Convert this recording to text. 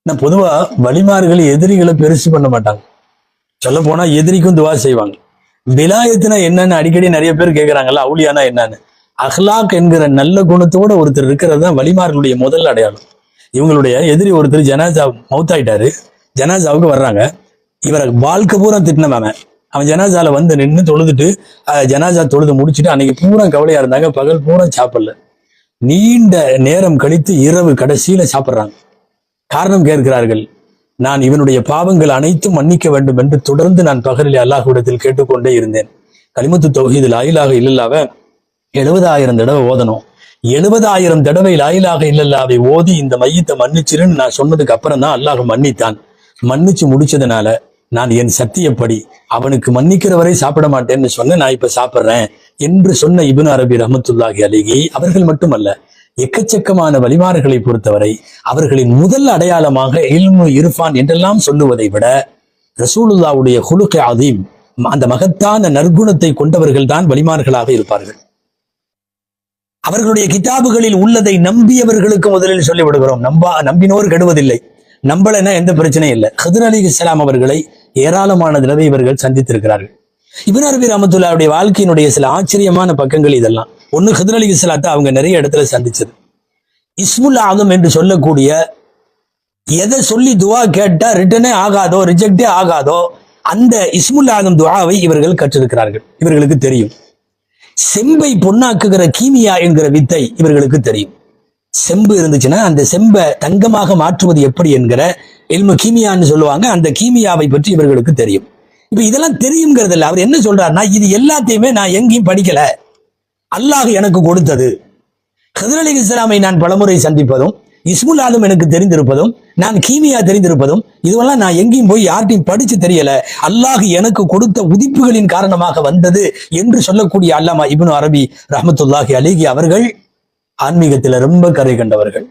நான் பொதுவா வலிமார்கள் எதிரிகளை பெருசு பண்ண மாட்டாங்க. சொல்ல போனா எதிரிக்கும் துவா செய்வாங்க. விலாயத்துனா என்னன்னு அடிக்கடி நிறைய பேர் கேட்கிறாங்கல்ல, அவுலியானா என்னன்னு. அஹ்லாக் என்கிற நல்ல குணத்தோட ஒருத்தர் இருக்கிறது தான் வலிமார்களுடைய முதல் அடையாளம். இவங்களுடைய எதிரி ஒருத்தர் ஜனாசா மௌத்தாயிட்டாரு, ஜனாசாவுக்கு வர்றாங்க. இவரை வாழ்க்கை பூரா திட்டினவன். அவன் ஜனாசால வந்து நின்று தொழுதுட்டு ஜனாசா தொழுது முடிச்சுட்டு அன்னைக்கு பூரா கவலையா இருந்தாங்க. பகல் பூரா சாப்பிடல. நீண்ட நேரம் கழித்து இரவு கடைசியில சாப்பிட்றாங்க. காரணம் கேட்கிறார்கள். நான் இவனுடைய பாவங்கள் அனைத்தும் மன்னிக்க வேண்டும் என்று தொடர்ந்து நான் பகலில் அல்லாஹ்விடத்தில் கேட்டுக்கொண்டே இருந்தேன். கலிமத்து தௌஹீத் லா இலாஹ இல்லல்லாஹ்வ 70,000 தடவை ஓதணும். 70,000 தடவை லா இலாஹ இல்லல்லாஹ்வை ஓதி இந்த மையத்தை மன்னிச்சிருன்னு நான் சொன்னதுக்கு அப்புறம் தான் அல்லாஹ் மன்னித்தான். மன்னிச்சு முடிச்சதுனால நான் என் சத்தியப்படி அவனுக்கு மன்னிக்கிற வரை சாப்பிட மாட்டேன்னு சொன்ன, நான் இப்ப சாப்பிட்றேன் என்று சொன்ன இப்னு அரபி ரஹ்மத்துல்லாஹி அலைஹி அவர்கள் மட்டுமல்ல, எக்கச்சக்கமான வலிமார்களை பொறுத்தவரை அவர்களின் முதல் அடையாளமாக இல்மு இர்ஃபான் என்றெல்லாம் சொல்லுவதை விட ரசூலுல்லாஹ்வுடைய ஹுலுக் அதீம், அந்த மகத்தான நற்குணத்தை கொண்டவர்கள் தான் வலிமார்களாக இருப்பார்கள். அவர்களுடைய கிதாபுகளில் உள்ளதை நம்பியவர்களுக்கு முதலில் சொல்லிவிடுகிறோம். நம்பினோர் கெடுவதில்லை. நம்பலன்னா எந்த பிரச்சனையும் இல்லை. ஹிதர் அலைஹிஸ்ஸலாம் அவர்களை ஏராளமான தடவை இவர்கள் சந்தித்திருக்கிறார்கள். இப்னு அரபி ரஹ்மத்துல்லாஹியுடைய வாழ்க்கையினுடைய சில ஆச்சரியமான பக்கங்கள் இதெல்லாம். ஒண்ணு, ஹிதர் அலைஹிஸ்ஸலாத்தை அவங்க நிறைய இடத்துல சந்திச்சது. இஸ்முல் ஆகம் என்று சொல்லக்கூடிய, எதை சொல்லி துவா கேட்டா ரிட்டனே ஆகாதோ, ரிஜெக்டே ஆகாதோ, அந்த இஸ்முல் ஆகம் துவாவை இவர்கள் கற்றிருக்கிறார்கள். இவர்களுக்கு தெரியும். செம்பை பொன்னாக்குகிற கீமியா என்கிற வித்தை இவர்களுக்கு தெரியும். செம்பு இருந்துச்சுன்னா அந்த செம்பை தங்கமாக மாற்றுவது எப்படி என்கிற இல்மு கீமியான்னு சொல்லுவாங்க. அந்த கீமியாவை பற்றி இவர்களுக்கு தெரியும். இப்ப இதெல்லாம் தெரியுங்கிறது இல்ல. அவர் என்ன சொல்றாருன்னா, இது எல்லாத்தையுமே நான் எங்கேயும் படிக்கல, அல்லாஹ் எனக்கு கொடுத்தது. ஹிதர் அலைஹிஸ்ஸலாமை நான் பலமுறை சந்திப்பதும், இஸ்முல் ஆதம் எனக்கு தெரிந்திருப்பதும், நான் கீமியா தெரிந்திருப்பதும், இதுவெல்லாம் நான் எங்கேயும் போய் யார்ட்டையும் படிச்சு தெரியல, அல்லாஹ் எனக்கு கொடுத்த உதிப்புகளின் காரணமாக வந்தது என்று சொல்லக்கூடிய அல்லாமா இப்னு அரபி ரஹ்மத்துல்லாஹி அலைஹி அவர்கள் ஆன்மீகத்தில் ரொம்ப கரை கண்டவர்கள்.